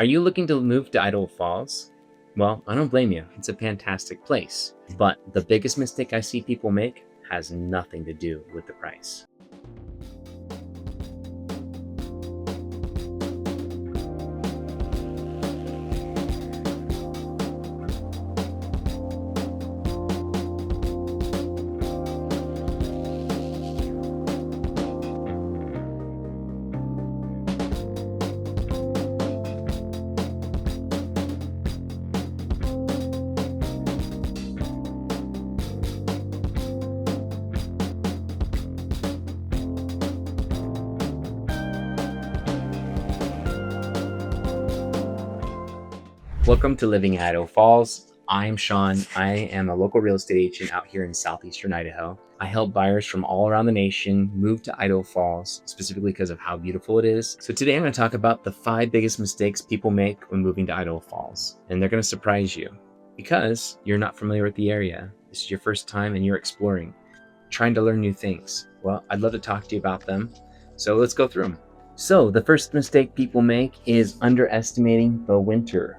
Are you looking to move to Idaho Falls? Well, I don't blame you. It's a fantastic place. But the biggest mistake I see people make has nothing to do with the price. Welcome to Living in Idaho Falls. I'm Sean. I am a local real estate agent out here in southeastern Idaho. I help buyers from all around the nation move to Idaho Falls, specifically because of how beautiful it is. So today I'm going to talk about the 5 biggest mistakes people make when moving to Idaho Falls. And they're going to surprise you because you're not familiar with the area. This is your first time and you're exploring, trying to learn new things. Well, I'd love to talk to you about them. So let's go through them. So the first mistake people make is underestimating the winter.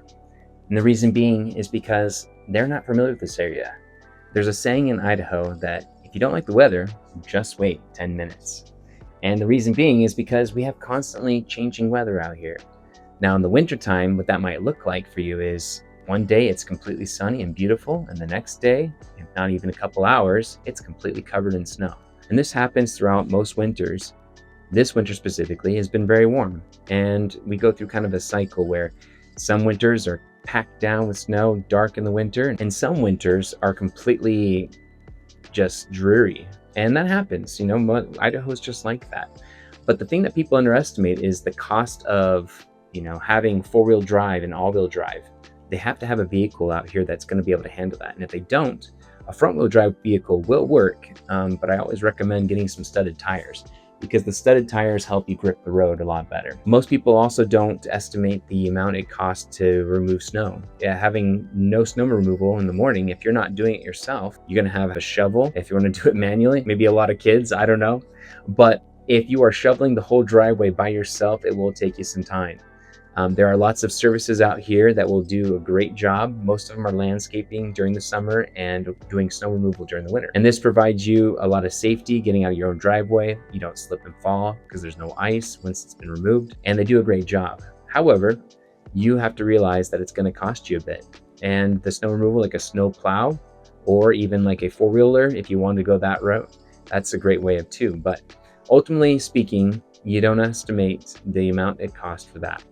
And the reason being is because they're not familiar with this area. There's a saying in Idaho that if you don't like the weather, just wait 10 minutes. And the reason being is because we have constantly changing weather out here. Now in the wintertime, what that might look like for you is one day it's completely sunny and beautiful, and the next day, if not even a couple hours, it's completely covered in snow. And this happens throughout most winters. This winter specifically has been very warm, and we go through kind of a cycle where some winters are packed down with snow, dark in the winter, and some winters are completely just dreary. And that happens, Idaho is just like that. But the thing that people underestimate is the cost of, having 4-wheel drive and all-wheel drive. They have to have a vehicle out here that's going to be able to handle that. And if they don't, a front-wheel drive vehicle will work, but I always recommend getting some studded tires, because the studded tires help you grip the road a lot better. Most people also don't estimate the amount it costs to remove snow. Having no snow removal in the morning, if you're not doing it yourself, you're gonna have a shovel. If you wanna do it manually, maybe a lot of kids, I don't know. But if you are shoveling the whole driveway by yourself, it will take you some time. There are lots of services out here that will do a great job. Most of them are landscaping during the summer and doing snow removal during the winter. And this provides you a lot of safety getting out of your own driveway. You don't slip and fall because there's no ice once it's been removed, and they do a great job. However, you have to realize that it's going to cost you a bit. And the snow removal, like a snow plow or even like a 4-wheeler, if you want to go that route, that's a great way of too. But ultimately speaking, you don't estimate the amount it costs for that.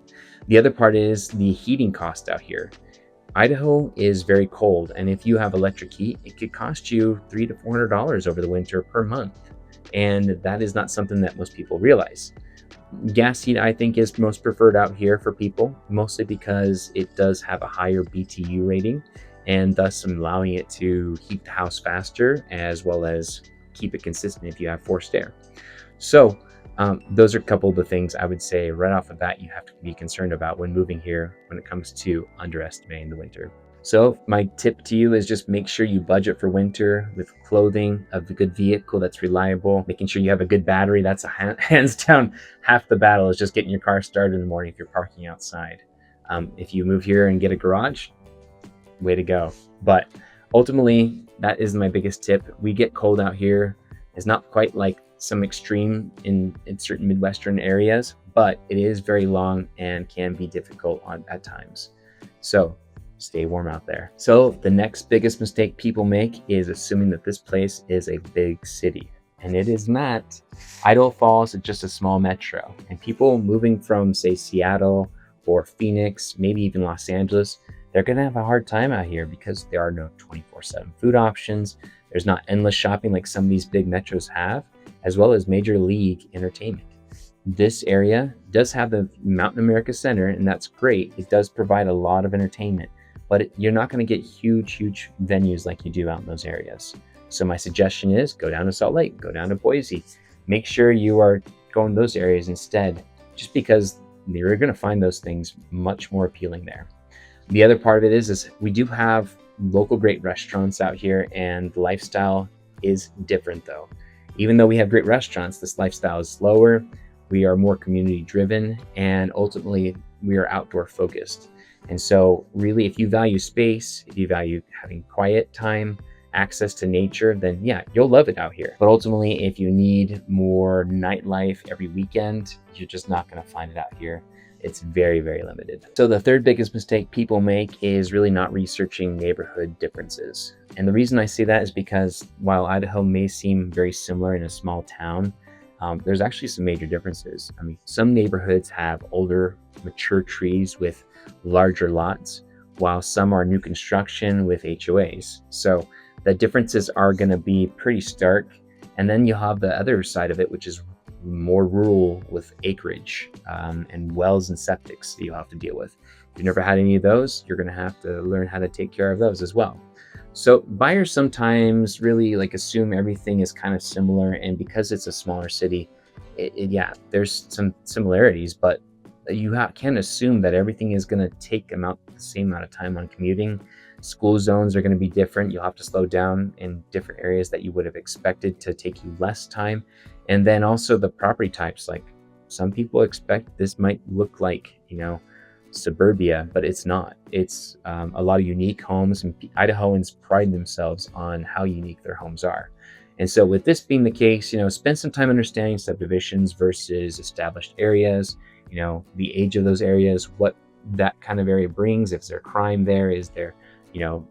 The other part is the heating cost out here. Idaho is very cold, and if you have electric heat, it could cost you $300 to $400 over the winter per month. And that is not something that most people realize. Gas heat, I think, is most preferred out here for people, mostly because it does have a higher BTU rating, and thus allowing it to heat the house faster, as well as keep it consistent if you have forced air. So those are a couple of the things I would say right off the bat you have to be concerned about when moving here when it comes to underestimating the winter. So my tip to you is just make sure you budget for winter with clothing, a good vehicle that's reliable, making sure you have a good battery. That's hands down half the battle, is just getting your car started in the morning if you're parking outside. If you move here and get a garage, way to go. But ultimately, that is my biggest tip. We get cold out here. It's not quite like some extreme in certain Midwestern areas, but it is very long and can be difficult at times. So stay warm out there. So the next biggest mistake people make is assuming that this place is a big city, and it is not. Idaho Falls is just a small metro, and people moving from, say, Seattle or Phoenix, maybe even Los Angeles, they're gonna have a hard time out here because there are no 24/7 food options. There's not endless shopping like some of these big metros have, as well as major league entertainment. This area does have the Mountain America Center, and that's great. It does provide a lot of entertainment, but you're not going to get huge venues like you do out in those areas. So my suggestion is go down to Salt Lake, go down to Boise. Make sure you are going to those areas instead, just because you're going to find those things much more appealing there. The other part of it is we do have local great restaurants out here, and the lifestyle is different though. Even though we have great restaurants, this lifestyle is slower. We are more community driven, and ultimately we are outdoor focused. And so really, if you value space, if you value having quiet time, access to nature, then yeah, you'll love it out here. But ultimately, if you need more nightlife every weekend, you're just not going to find it out here. It's very, very limited. So the third biggest mistake people make is really not researching neighborhood differences. And the reason I say that is because while Idaho may seem very similar in a small town, there's actually some major differences. I mean, some neighborhoods have older, mature trees with larger lots, while some are new construction with HOAs. So the differences are going to be pretty stark. And then you'll have the other side of it, which is more rural with acreage and wells and septics that you'll have to deal with. If you've never had any of those, you're going to have to learn how to take care of those as well. So buyers sometimes really assume everything is kind of similar, and because it's a smaller city, yeah, there's some similarities, but you can assume that everything is going to take the same amount of time on commuting. School zones are going to be different. You'll have to slow down in different areas that you would have expected to take you less time. And then also the property types, like some people expect this might look like, suburbia, but it's not. It's a lot of unique homes, and Idahoans pride themselves on how unique their homes are. And so with this being the case, spend some time understanding subdivisions versus established areas, the age of those areas, what that kind of area brings, if there's crime there, is there,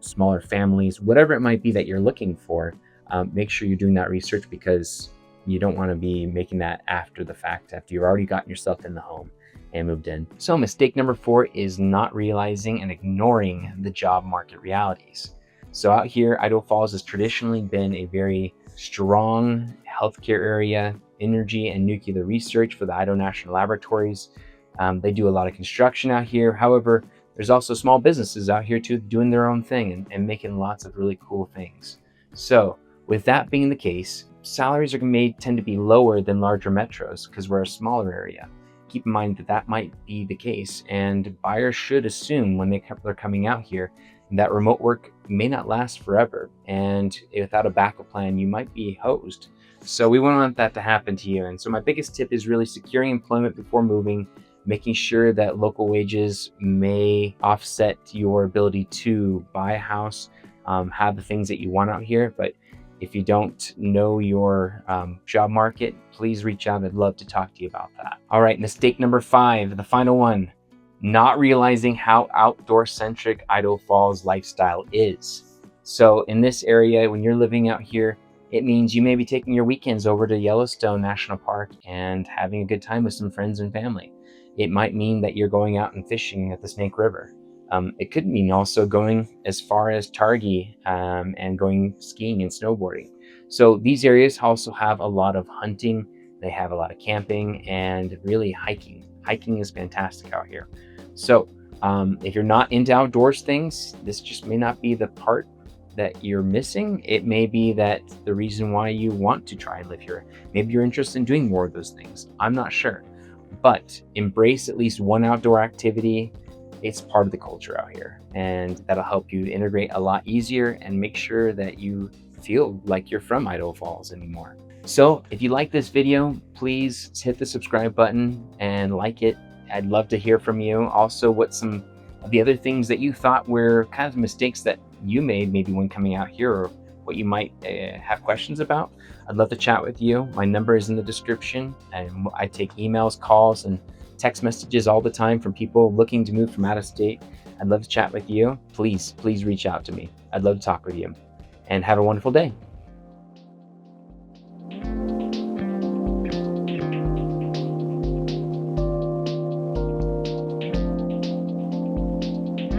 smaller families, whatever it might be that you're looking for. Make sure you're doing that research, because you don't want to be making that after the fact, after you've already gotten yourself in the home and moved in. So mistake number 4 is not realizing and ignoring the job market realities. So out here, Idaho Falls has traditionally been a very strong healthcare area, energy and nuclear research for the Idaho National Laboratories. They do a lot of construction out here. However, there's also small businesses out here too, doing their own thing and making lots of really cool things. So with that being the case, salaries may tend to be lower than larger metros because we're a smaller area. Keep in mind that that might be the case, and buyers should assume when they're coming out here that remote work may not last forever, and without a backup plan, you might be hosed. So we wouldn't want that to happen to you. And so my biggest tip is really securing employment before moving, making sure that local wages may offset your ability to buy a house, have the things that you want out here. But if you don't know your job market, please reach out. I'd love to talk to you about that. All right, mistake number 5, the final one, not realizing how outdoor-centric Idaho Falls lifestyle is. So in this area, when you're living out here, it means you may be taking your weekends over to Yellowstone National Park and having a good time with some friends and family. It might mean that you're going out and fishing at the Snake River. It could mean also going as far as Targhee and going skiing and snowboarding. So these areas also have a lot of hunting. They have a lot of camping and really hiking. Hiking is fantastic out here. So if you're not into outdoors things, this just may not be the part that you're missing. It may be that the reason why you want to try and live here. Maybe you're interested in doing more of those things. I'm not sure. But embrace at least one outdoor activity. It's part of the culture out here, and that'll help you integrate a lot easier and make sure that you feel like you're from Idaho Falls anymore. So if you like this video, please hit the subscribe button and like it. I'd love to hear from you. Also, what some of the other things that you thought were kind of mistakes that you made maybe when coming out here, or what you might have questions about. I'd love to chat with you. My number is in the description, and I take emails, calls, and text messages all the time from people looking to move from out of state. I'd love to chat with you. Please reach out to me. I'd love to talk with you, and have a wonderful day.